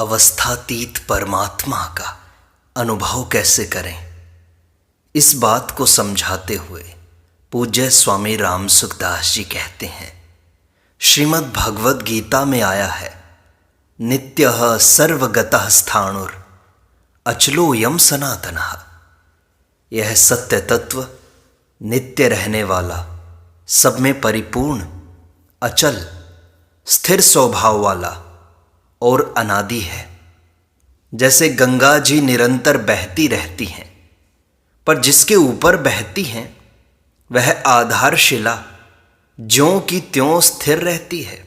अवस्थातीत परमात्मा का अनुभव कैसे करें, इस बात को समझाते हुए पूज्य स्वामी राम सुखदास जी कहते हैं, श्रीमद् भगवद गीता में आया है, नित्यः सर्वगतः स्थाणुर अचलोयम सनातनः। यह सत्य तत्व नित्य रहने वाला, सब में परिपूर्ण, अचल, स्थिर स्वभाव वाला और अनादि है। जैसे गंगा जी निरंतर बहती रहती हैं, पर जिसके ऊपर बहती हैं वह आधारशिला ज्यों की त्यों स्थिर रहती है।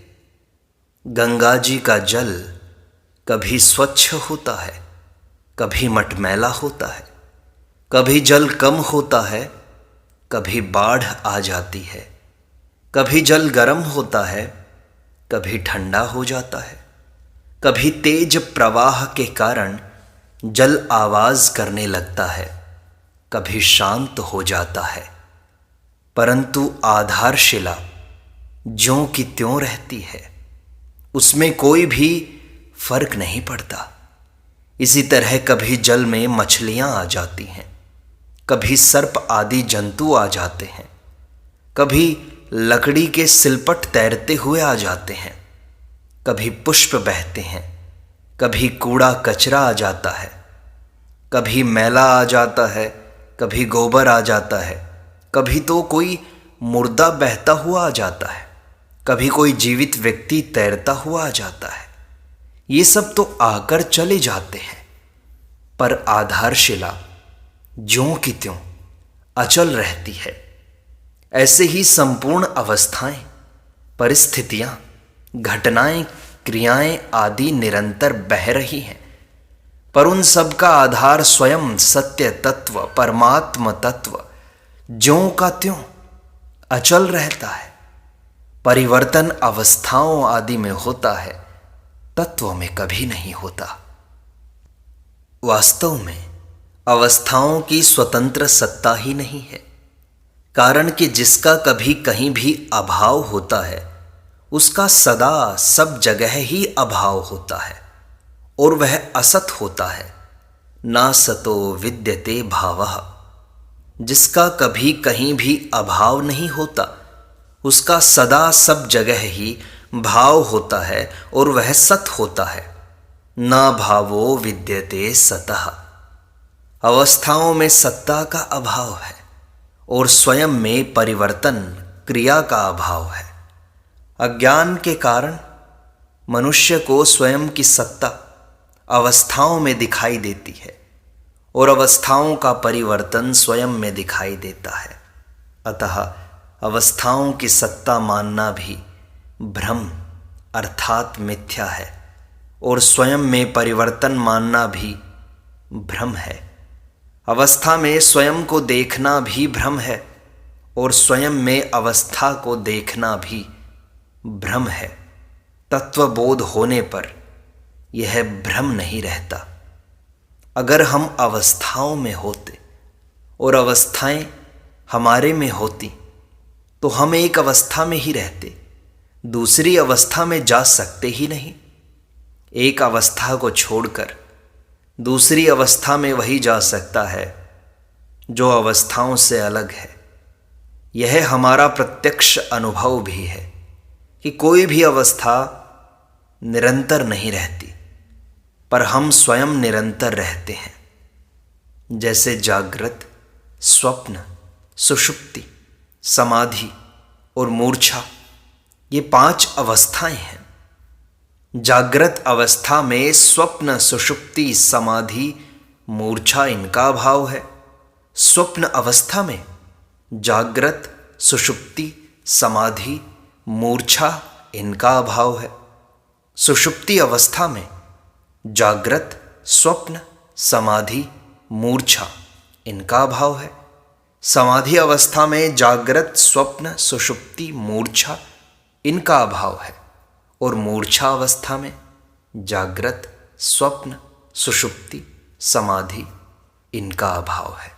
गंगा जी का जल कभी स्वच्छ होता है, कभी मटमैला होता है, कभी जल कम होता है, कभी बाढ़ आ जाती है, कभी जल गर्म होता है, कभी ठंडा हो जाता है, कभी तेज प्रवाह के कारण जल आवाज करने लगता है, कभी शांत हो जाता है, परंतु आधारशिला ज्यों की त्यों रहती है, उसमें कोई भी फर्क नहीं पड़ता। इसी तरह कभी जल में मछलियां आ जाती हैं, कभी सर्प आदि जंतु आ जाते हैं, कभी लकड़ी के सिलपट तैरते हुए आ जाते हैं, कभी पुष्प बहते हैं, कभी कूड़ा कचरा आ जाता है, कभी मैला आ जाता है, कभी गोबर आ जाता है, कभी तो कोई मुर्दा बहता हुआ आ जाता है, कभी कोई जीवित व्यक्ति तैरता हुआ आ जाता है। ये सब तो आकर चले जाते हैं, पर आधारशिला ज्यों की त्यों अचल रहती है। ऐसे ही संपूर्ण अवस्थाएं, परिस्थितियां, घटनाएं, क्रियाएं आदि निरंतर बह रही हैं, पर उन सब का आधार स्वयं सत्य तत्व परमात्म तत्व ज्यों का त्यों अचल रहता है। परिवर्तन अवस्थाओं आदि में होता है, तत्व में कभी नहीं होता। वास्तव में अवस्थाओं की स्वतंत्र सत्ता ही नहीं है, कारण कि जिसका कभी कहीं भी अभाव होता है उसका सदा सब जगह ही अभाव होता है, और वह असत होता है। ना सतो विद्यते भावः। जिसका कभी कहीं भी अभाव नहीं होता उसका सदा सब जगह ही भाव होता है, और वह सत होता है। ना भावो विद्यते सतः। अवस्थाओं में सत्ता का अभाव है और स्वयं में परिवर्तन क्रिया का अभाव है। अज्ञान के कारण मनुष्य को स्वयं की सत्ता अवस्थाओं में दिखाई देती है और अवस्थाओं का परिवर्तन स्वयं में दिखाई देता है। अतः अवस्थाओं की सत्ता मानना भी भ्रम अर्थात मिथ्या है, और स्वयं में परिवर्तन मानना भी भ्रम है। अवस्था में स्वयं को देखना भी भ्रम है, और स्वयं में अवस्था को देखना भी भ्रम है। तत्वबोध होने पर यह भ्रम नहीं रहता। अगर हम अवस्थाओं में होते और अवस्थाएं हमारे में होती तो हम एक अवस्था में ही रहते, दूसरी अवस्था में जा सकते ही नहीं। एक अवस्था को छोड़कर दूसरी अवस्था में वही जा सकता है जो अवस्थाओं से अलग है। यह हमारा प्रत्यक्ष अनुभव भी है कि कोई भी अवस्था निरंतर नहीं रहती, पर हम स्वयं निरंतर रहते हैं। जैसे जागृत, स्वप्न, सुषुप्ति, समाधि और मूर्छा, ये 5 अवस्थाएं हैं। जागृत अवस्था में स्वप्न, सुषुप्ति, समाधि, मूर्छा इनका अभाव है। स्वप्न अवस्था में जागृत, सुषुप्ति, समाधि, मूर्छा इनका अभाव है। सुषुप्ति अवस्था में जागृत, स्वप्न, समाधि, मूर्छा इनका अभाव है। समाधि अवस्था में जागृत, स्वप्न, सुषुप्ति, मूर्छा इनका अभाव है, और मूर्छा अवस्था में जागृत, स्वप्न, सुषुप्ति, समाधि इनका अभाव है।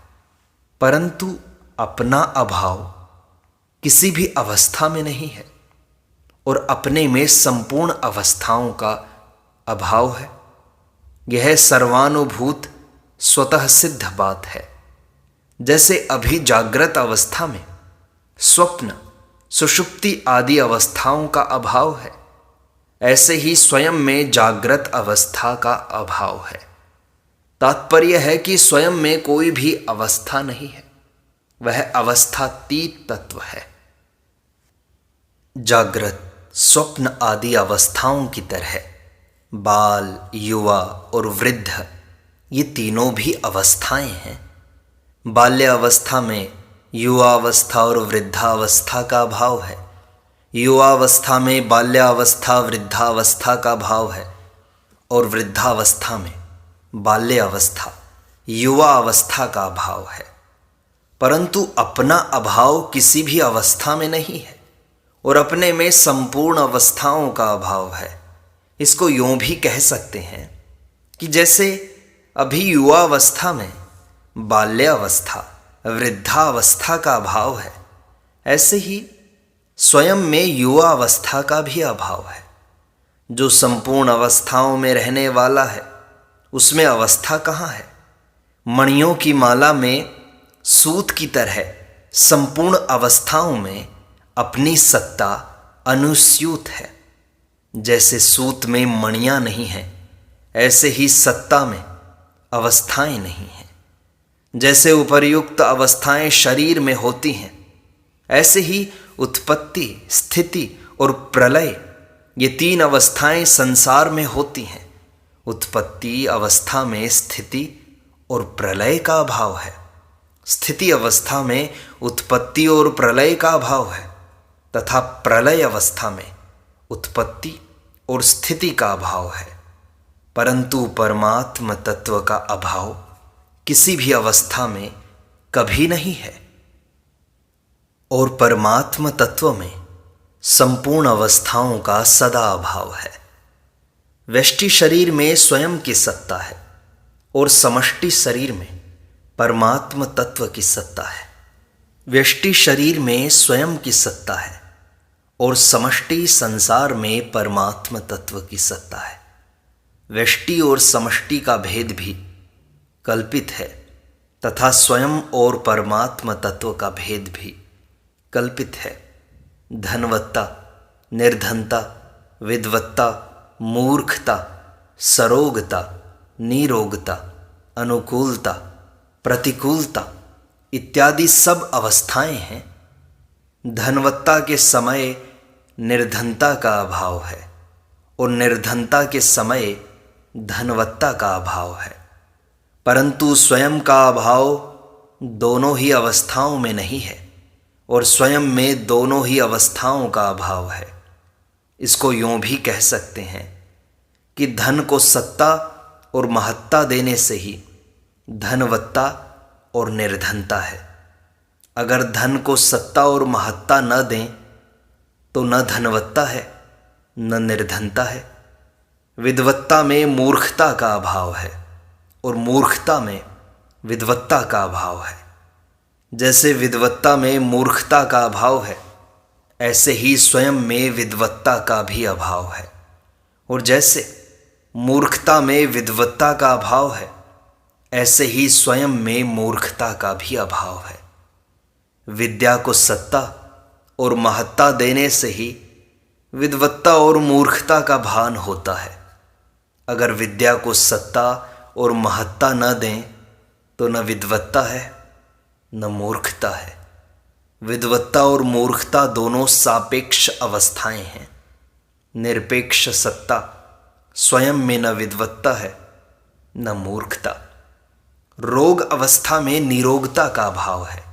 परंतु अपना अभाव किसी भी अवस्था में नहीं है, और अपने में संपूर्ण अवस्थाओं का अभाव है। यह सर्वानुभूत स्वतः सिद्ध बात है। जैसे अभी जागृत अवस्था में स्वप्न, सुषुप्ति आदि अवस्थाओं का अभाव है, ऐसे ही स्वयं में जागृत अवस्था का अभाव है। तात्पर्य है कि स्वयं में कोई भी अवस्था नहीं है, वह अवस्थातीत तत्व है। जागृत, स्वप्न आदि अवस्थाओं की तरह बाल, युवा और वृद्ध ये तीनों भी अवस्थाएं हैं। बाल्यावस्था में युवावस्था और वृद्धावस्था का अभाव है, युवावस्था में बाल्यावस्था वृद्धावस्था का भाव है, और वृद्धावस्था में बाल्यावस्था युवा अवस्था का अभाव है। परंतु अपना अभाव किसी भी अवस्था में नहीं है और अपने में संपूर्ण अवस्थाओं का अभाव है। इसको यूं भी कह सकते हैं कि जैसे अभी युवावस्था में बाल्यावस्था, वृद्धावस्था का अभाव है, ऐसे ही स्वयं में युवा अवस्था का भी अभाव है। जो संपूर्ण अवस्थाओं में रहने वाला है, उसमें अवस्था कहाँ है? मणियों की माला में सूत की तरह संपूर्ण अवस्थाओं में अपनी सत्ता अनुस्यूत है। जैसे सूत में मणियां नहीं हैं, ऐसे ही सत्ता में अवस्थाएं नहीं हैं। जैसे उपर्युक्त अवस्थाएं शरीर में होती हैं, ऐसे ही उत्पत्ति, स्थिति और प्रलय ये तीन अवस्थाएं संसार में होती हैं। उत्पत्ति अवस्था में स्थिति और प्रलय का अभाव है, स्थिति अवस्था में उत्पत्ति और प्रलय का अभाव है, तथा प्रलय अवस्था में उत्पत्ति और स्थिति का अभाव है। परंतु परमात्म तत्व का अभाव किसी भी अवस्था में कभी नहीं है, और परमात्म तत्व में संपूर्ण अवस्थाओं का सदा अभाव है। व्यष्टि शरीर में स्वयं की सत्ता है और समष्टि शरीर में परमात्म तत्व की सत्ता है। व्यष्टि शरीर में स्वयं की सत्ता है और समष्टि संसार में परमात्म तत्व की सत्ता है। व्यष्टि और समष्टि का भेद भी कल्पित है तथा स्वयं और परमात्म तत्व का भेद भी कल्पित है। धनवत्ता, निर्धनता, विद्वत्ता, मूर्खता, सरोगता, निरोगता, अनुकूलता, प्रतिकूलता इत्यादि सब अवस्थाएं हैं। धनवत्ता के समय निर्धनता का अभाव है और निर्धनता के समय धनवत्ता का अभाव है, परंतु स्वयं का अभाव दोनों ही अवस्थाओं में नहीं है और स्वयं में दोनों ही अवस्थाओं का अभाव है। इसको यूं भी कह सकते हैं कि धन को सत्ता और महत्ता देने से ही धनवत्ता और निर्धनता है। अगर धन को सत्ता और महत्ता न दें तो न धनवत्ता है न निर्धनता है। विद्वत्ता में मूर्खता का अभाव है और मूर्खता में विद्वत्ता का अभाव है। जैसे विद्वत्ता में मूर्खता का अभाव है, ऐसे ही स्वयं में विद्वत्ता का भी अभाव है, और जैसे मूर्खता में विद्वत्ता का अभाव है, ऐसे ही स्वयं में मूर्खता का भी अभाव है। विद्या को सत्ता और महत्ता देने से ही विद्वत्ता और मूर्खता का भान होता है। अगर विद्या को सत्ता और महत्ता न दें तो न विद्वत्ता है न मूर्खता है। विद्वत्ता और मूर्खता दोनों सापेक्ष अवस्थाएं हैं। निरपेक्ष सत्ता स्वयं में न विद्वत्ता है न मूर्खता। रोग अवस्था में निरोगता का अभाव है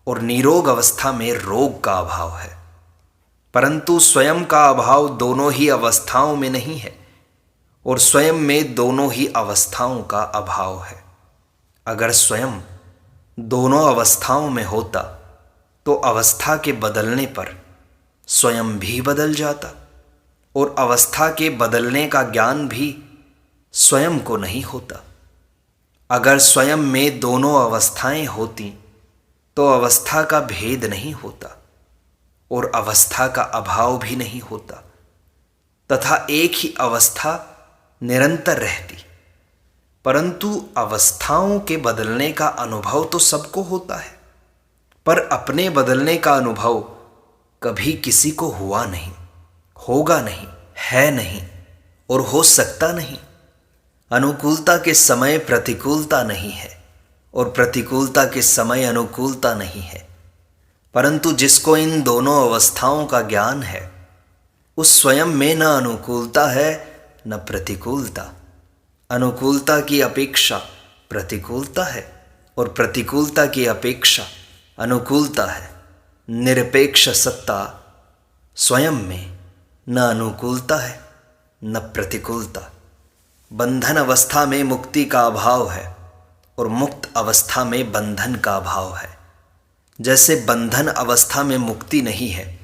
और निरोग अवस्था में रोग का अभाव है, परंतु स्वयं का अभाव दोनों ही अवस्थाओं में नहीं है और स्वयं में दोनों ही अवस्थाओं का अभाव है। अगर स्वयं दोनों अवस्थाओं में होता तो अवस्था के बदलने पर स्वयं भी बदल जाता और अवस्था के बदलने का ज्ञान भी स्वयं को नहीं होता। अगर स्वयं में दोनों अवस्थाएं होती तो अवस्था का भेद नहीं होता और अवस्था का अभाव भी नहीं होता, तथा एक ही अवस्था निरंतर रहती परंतु अवस्थाओं के बदलने का अनुभव तो सबको होता है, पर अपने बदलने का अनुभव कभी किसी को हुआ नहीं, होगा नहीं, है नहीं और हो सकता नहीं। अनुकूलता के समय प्रतिकूलता नहीं है और प्रतिकूलता के समय अनुकूलता नहीं है, परंतु जिसको इन दोनों अवस्थाओं का ज्ञान है उस स्वयं में न अनुकूलता है न प्रतिकूलता। अनुकूलता की अपेक्षा प्रतिकूलता है और प्रतिकूलता की अपेक्षा अनुकूलता है। निरपेक्ष सत्ता स्वयं में न अनुकूलता है न प्रतिकूलता। बंधन अवस्था में मुक्ति का अभाव है और मुक्त अवस्था में बंधन का अभाव है। जैसे बंधन अवस्था में मुक्ति नहीं है,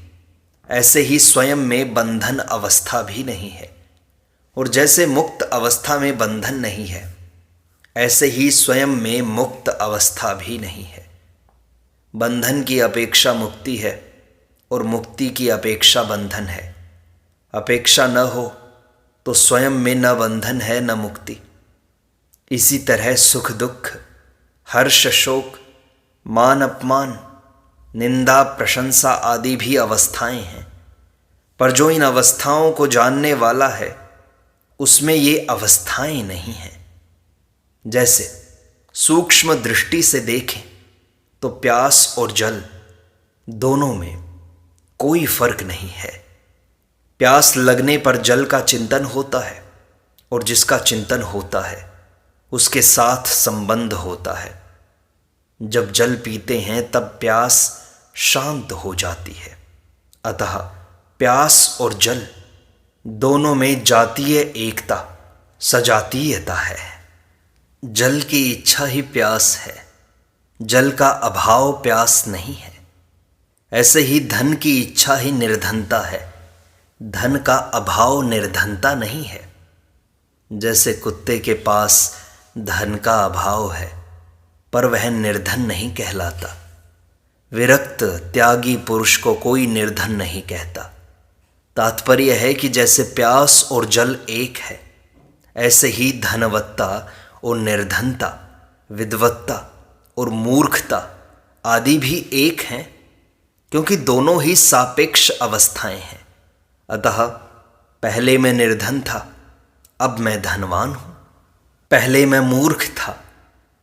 ऐसे ही स्वयं में बंधन अवस्था भी नहीं है, और जैसे मुक्त अवस्था में बंधन नहीं है, ऐसे ही स्वयं में मुक्त अवस्था भी नहीं है। बंधन की अपेक्षा मुक्ति है और मुक्ति की अपेक्षा बंधन है। अपेक्षा न हो तो स्वयं में न बंधन है न मुक्ति। इसी तरह सुख दुख, हर्ष शोक, मान अपमान, निंदा प्रशंसा आदि भी अवस्थाएं हैं, पर जो इन अवस्थाओं को जानने वाला है उसमें ये अवस्थाएं नहीं हैं। जैसे सूक्ष्म दृष्टि से देखें तो प्यास और जल दोनों में कोई फर्क नहीं है। प्यास लगने पर जल का चिंतन होता है और जिसका चिंतन होता है उसके साथ संबंध होता है। जब जल पीते हैं तब प्यास शांत हो जाती है। अतः प्यास और जल दोनों में जातीय एकता, सजातीयता है। जल की इच्छा ही प्यास है, जल का अभाव प्यास नहीं है। ऐसे ही धन की इच्छा ही निर्धनता है, धन का अभाव निर्धनता नहीं है। जैसे कुत्ते के पास धन का अभाव है पर वह निर्धन नहीं कहलाता। विरक्त त्यागी पुरुष को कोई निर्धन नहीं कहता। तात्पर्य है कि जैसे प्यास और जल एक है, ऐसे ही धनवत्ता और निर्धनता, विद्वत्ता और मूर्खता आदि भी एक हैं, क्योंकि दोनों ही सापेक्ष अवस्थाएं हैं। अतः पहले मैं निर्धन था, अब मैं धनवान हूँ। पहले मैं मूर्ख था,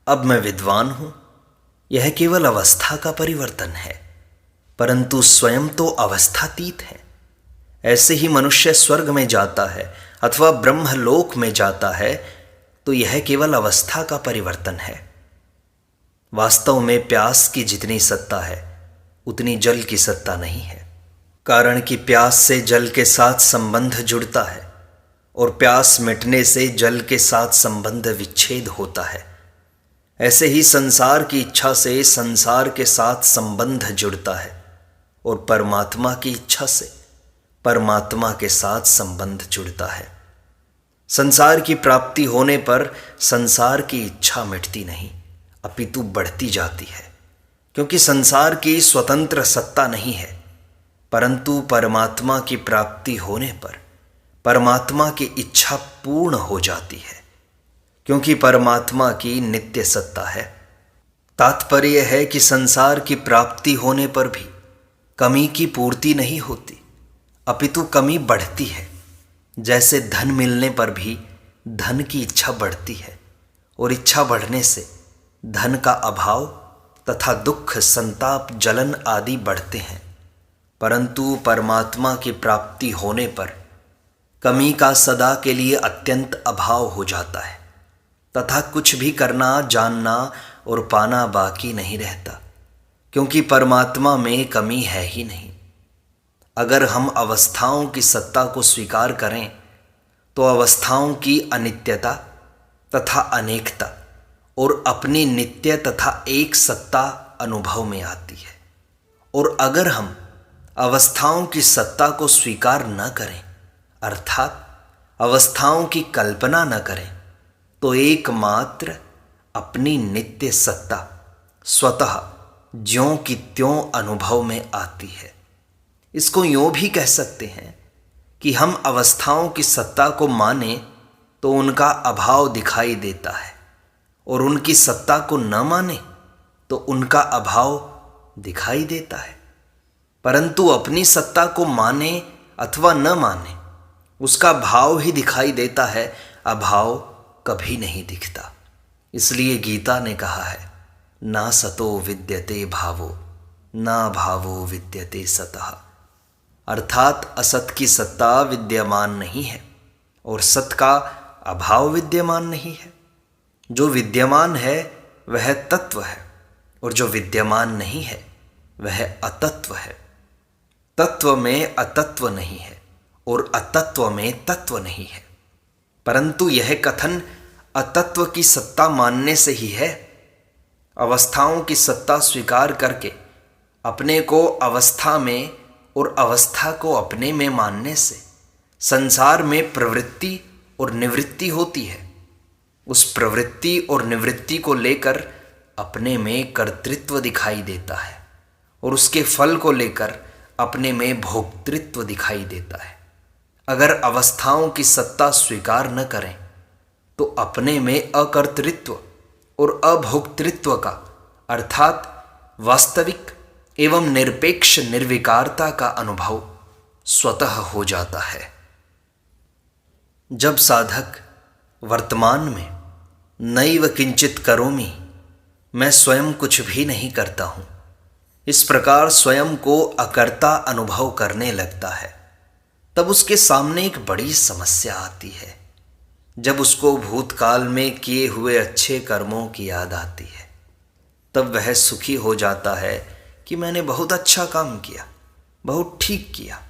अब मैं विद्वान हूँ। यह केवल अवस्था का परिवर्तन है, परंतु स्वयं तो अवस्थातीत है। ऐसे ही मनुष्य स्वर्ग में जाता है अथवा ब्रह्मलोक में जाता है तो यह केवल अवस्था का परिवर्तन है। वास्तव में प्यास की जितनी सत्ता है उतनी जल की सत्ता नहीं है, कारण कि प्यास से जल के साथ संबंध जुड़ता है और प्यास मिटने से जल के साथ संबंध विच्छेद होता है। ऐसे ही संसार की इच्छा से संसार के साथ संबंध जुड़ता है और परमात्मा की इच्छा से परमात्मा के साथ संबंध जुड़ता है। संसार की प्राप्ति होने पर संसार की इच्छा मिटती नहीं, अपितु बढ़ती जाती है, क्योंकि संसार की स्वतंत्र सत्ता नहीं है। परंतु परमात्मा की प्राप्ति होने पर परमात्मा की इच्छा पूर्ण हो जाती है, क्योंकि परमात्मा की नित्य सत्ता है। तात्पर्य है कि संसार की प्राप्ति होने पर भी कमी की पूर्ति नहीं होती, अपितु कमी बढ़ती है। जैसे धन मिलने पर भी धन की इच्छा बढ़ती है और इच्छा बढ़ने से धन का अभाव तथा दुख, संताप, जलन आदि बढ़ते हैं, परंतु परमात्मा की प्राप्ति होने पर कमी का सदा के लिए अत्यंत अभाव हो जाता है तथा कुछ भी करना, जानना और पाना बाकी नहीं रहता, क्योंकि परमात्मा में कमी है ही नहीं। अगर हम अवस्थाओं की सत्ता को स्वीकार करें तो अवस्थाओं की अनित्यता तथा अनेकता और अपनी नित्य तथा एक सत्ता अनुभव में आती है। और अगर हम अवस्थाओं की सत्ता को स्वीकार न करें, अर्थात अवस्थाओं की कल्पना न करें, तो एकमात्र अपनी नित्य सत्ता स्वतः ज्यों की त्यों अनुभव में आती है। इसको यूँ भी कह सकते हैं कि हम अवस्थाओं की सत्ता को माने तो उनका अभाव दिखाई देता है, और उनकी सत्ता को न माने तो उनका अभाव दिखाई देता है। परंतु अपनी सत्ता को माने अथवा न माने, उसका भाव ही दिखाई देता है, अभाव कभी नहीं दिखता। इसलिए गीता ने कहा है, ना सतो विद्यते भावो, ना भावो विद्यते सतः। अर्थात असत की सत्ता विद्यमान नहीं है और सत का अभाव विद्यमान नहीं है। जो विद्यमान है वह तत्व है, और जो विद्यमान नहीं है वह अतत्व है। तत्व में अतत्व नहीं है और अतत्व में तत्व नहीं है, परंतु यह कथन अतत्व की सत्ता मानने से ही है। अवस्थाओं की सत्ता स्वीकार करके अपने को अवस्था में और अवस्था को अपने में मानने से संसार में प्रवृत्ति और निवृत्ति होती है। उस प्रवृत्ति और निवृत्ति को लेकर अपने में कर्तृत्व दिखाई देता है, और उसके फल को लेकर अपने में भोक्तृत्व दिखाई देता है। अगर अवस्थाओं की सत्ता स्वीकार न करें तो अपने में अकर्तृत्व और अभोक्तृत्व का, अर्थात वास्तविक एवं निरपेक्ष निर्विकारता का अनुभव स्वतः हो जाता है। जब साधक वर्तमान में नैव किंचित करोमि, मैं स्वयं कुछ भी नहीं करता हूँ, इस प्रकार स्वयं को अकर्ता अनुभव करने लगता है, तब उसके सामने एक बड़ी समस्या आती है। जब उसको भूतकाल में किए हुए अच्छे कर्मों की याद आती है, तब वह सुखी हो जाता है कि मैंने बहुत अच्छा काम किया, बहुत ठीक किया।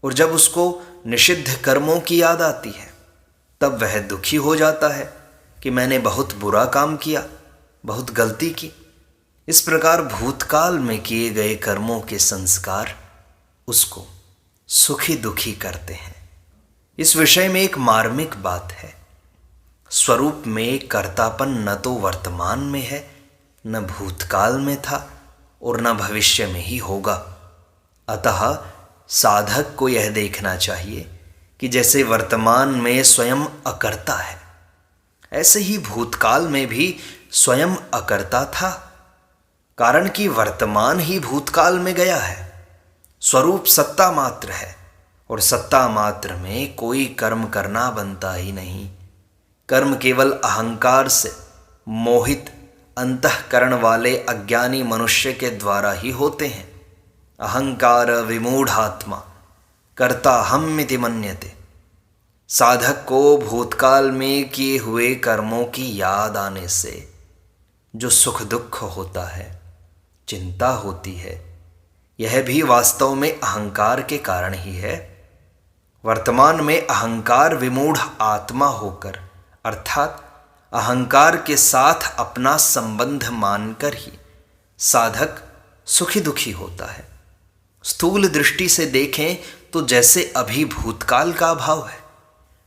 और जब उसको निषिद्ध कर्मों की याद आती है, तब वह दुखी हो जाता है कि मैंने बहुत बुरा काम किया, बहुत गलती की। इस प्रकार भूतकाल में किए गए कर्मों के संस्कार उसको सुखी दुखी करते हैं। इस विषय में एक मार्मिक बात है। स्वरूप में कर्तापन न तो वर्तमान में है, न भूतकाल में था, और न भविष्य में ही होगा। अतः साधक को यह देखना चाहिए कि जैसे वर्तमान में स्वयं अकर्ता है, ऐसे ही भूतकाल में भी स्वयं अकर्ता था, कारण कि वर्तमान ही भूतकाल में गया है। स्वरूप सत्ता मात्र है, और सत्ता मात्र में कोई कर्म करना बनता ही नहीं। कर्म केवल अहंकार से मोहित अंतःकरण वाले अज्ञानी मनुष्य के द्वारा ही होते हैं। अहंकार विमूढ़ात्मा कर्ता हम्मिति मन्यते। साधक को भूतकाल में किए हुए कर्मों की याद आने से जो सुख दुख होता है, चिंता होती है, यह भी वास्तव में अहंकार के कारण ही है। वर्तमान में अहंकार विमूढ़ आत्मा होकर, अर्थात अहंकार के साथ अपना संबंध मानकर ही साधक सुखी दुखी होता है। स्थूल दृष्टि से देखें तो जैसे अभी भूतकाल का अभाव है,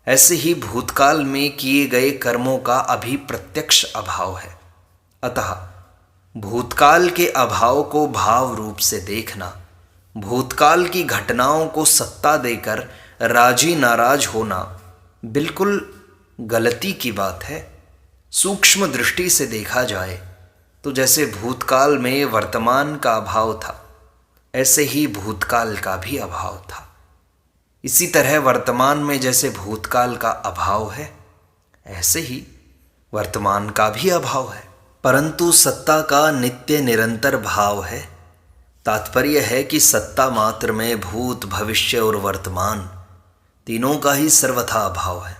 ऐसे ही भूतकाल में किए गए कर्मों का अभी प्रत्यक्ष अभाव है। अतः भूतकाल के अभाव को भाव रूप से देखना, भूतकाल की घटनाओं को सत्ता देकर राजी नाराज होना बिल्कुल गलती की बात है। सूक्ष्म दृष्टि से देखा जाए तो जैसे भूतकाल में वर्तमान का अभाव था, ऐसे ही भूतकाल का भी अभाव था। इसी तरह वर्तमान में जैसे भूतकाल का अभाव है, ऐसे ही वर्तमान का भी अभाव है, परंतु सत्ता का नित्य निरंतर भाव है। तात्पर्य है कि सत्ता मात्र में भूत भविष्य और वर्तमान तीनों का ही सर्वथा अभाव है।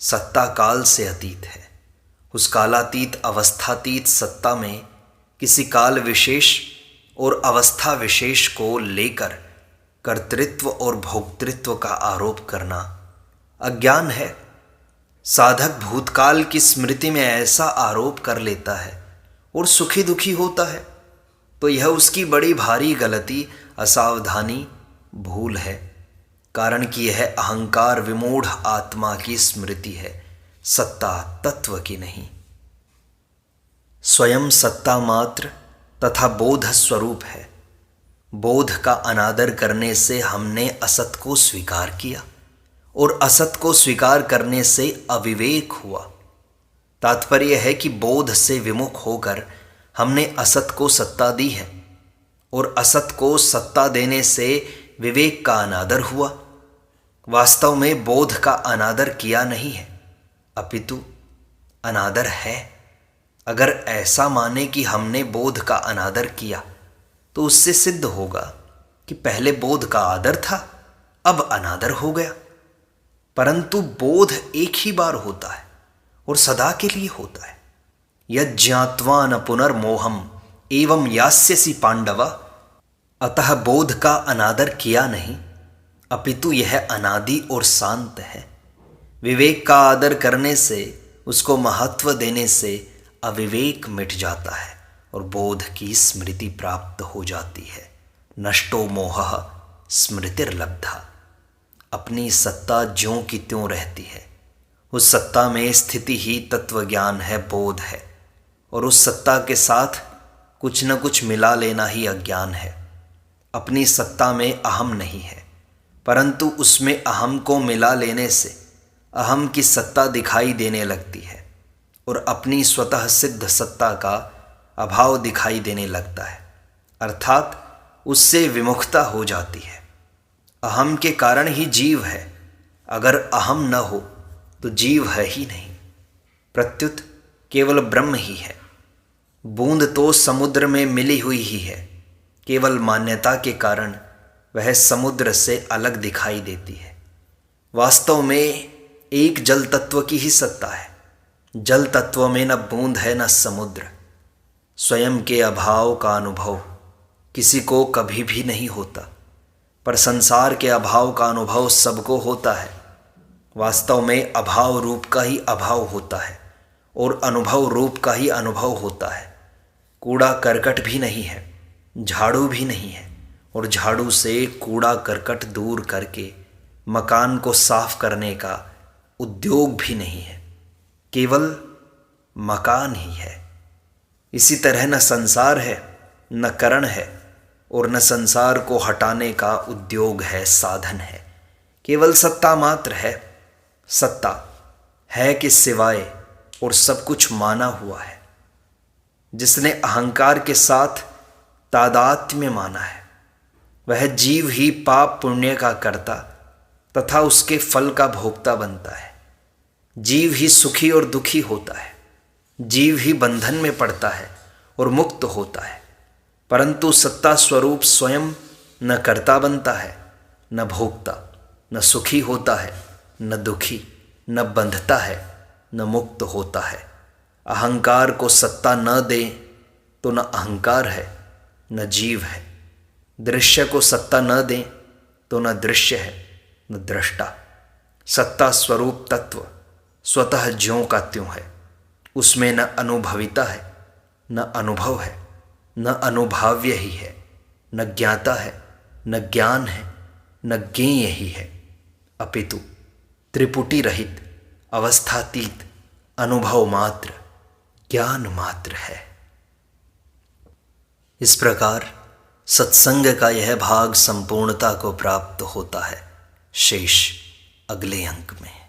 सत्ता काल से अतीत है। उस कालातीत अवस्थातीत सत्ता में किसी काल विशेष और अवस्था विशेष को लेकर कर्तृत्व और भोक्तृत्व का आरोप करना अज्ञान है। साधक भूतकाल की स्मृति में ऐसा आरोप कर लेता है और सुखी दुखी होता है, तो यह उसकी बड़ी भारी गलती, असावधानी, भूल है। कारण कि यह अहंकार विमूढ़ आत्मा की स्मृति है, सत्ता तत्व की नहीं। स्वयं सत्ता मात्र तथा बोध स्वरूप है। बोध का अनादर करने से हमने असत को स्वीकार किया और असत को स्वीकार करने से अविवेक हुआ। तात्पर्य है कि बोध से विमुख होकर हमने असत को सत्ता दी है और असत को सत्ता देने से विवेक का अनादर हुआ। वास्तव में बोध का अनादर किया नहीं है, अपितु अनादर है। अगर ऐसा माने कि हमने बोध का अनादर किया तो उससे सिद्ध होगा कि पहले बोध का आदर था, अब अनादर हो गया। परंतु बोध एक ही बार होता है और सदा के लिए होता है। यज्ञात्वा न पुनर्मोहम एवं यास्यसि पांडव। अतः बोध का अनादर किया नहीं, अपितु यह अनादि और शांत है। विवेक का आदर करने से, उसको महत्व देने से अविवेक मिट जाता है और बोध की स्मृति प्राप्त हो जाती है। नष्टो मोहः स्मृतिर्लब्धा। अपनी सत्ता ज्यों की त्यों रहती है। उस सत्ता में स्थिति ही तत्वज्ञान है, बोध है। और उस सत्ता के साथ कुछ न कुछ मिला लेना ही अज्ञान है। अपनी सत्ता में अहम नहीं है, परंतु उसमें अहम को मिला लेने से अहम की सत्ता दिखाई देने लगती है और अपनी स्वतः सिद्ध सत्ता का अभाव दिखाई देने लगता है, अर्थात उससे विमुखता हो जाती है। अहम के कारण ही जीव है, अगर अहम न हो तो जीव है ही नहीं, प्रत्युत केवल ब्रह्म ही है। बूंद तो समुद्र में मिली हुई ही है, केवल मान्यता के कारण वह समुद्र से अलग दिखाई देती है। वास्तव में एक जल तत्व की ही सत्ता है। जल तत्व में न बूंद है न समुद्र। स्वयं के अभाव का अनुभव किसी को कभी भी नहीं होता, पर संसार के अभाव का अनुभव सबको होता है। वास्तव में अभाव रूप का ही अभाव होता है और अनुभव रूप का ही अनुभव होता है। कूड़ा करकट भी नहीं है, झाड़ू भी नहीं है, और झाड़ू से कूड़ा करकट दूर करके मकान को साफ करने का उद्योग भी नहीं है, केवल मकान ही है। इसी तरह न संसार है, न करण है, और न संसार को हटाने का उद्योग है, साधन है। केवल सत्ता मात्र है। सत्ता है कि सिवाय और सब कुछ माना हुआ है। जिसने अहंकार के साथ तादात्म्य माना है, वह जीव ही पाप पुण्य का कर्ता तथा उसके फल का भोक्ता बनता है। जीव ही सुखी और दुखी होता है। जीव ही बंधन में पड़ता है और मुक्त होता है। परंतु सत्ता स्वरूप स्वयं न कर्ता बनता है, न भोक्ता, न सुखी होता है, न दुखी, न बंधता है, न मुक्त होता है। अहंकार को सत्ता न दे तो न अहंकार है, न जीव है। दृश्य को सत्ता न दे तो न दृश्य है, न दृष्टा। सत्ता स्वरूप तत्व स्वतः ज्यों का त्यों है। उसमें न अनुभविता है, न अनुभव है, न अनुभाव्य ही है, न ज्ञाता है, न ज्ञान है, न ज्ञेय ही है, अपितु त्रिपुटी रहित, अवस्थातीत, अनुभव मात्र, ज्ञान मात्र है। इस प्रकार सत्संग का यह भाग संपूर्णता को प्राप्त होता है। शेष अगले अंक में।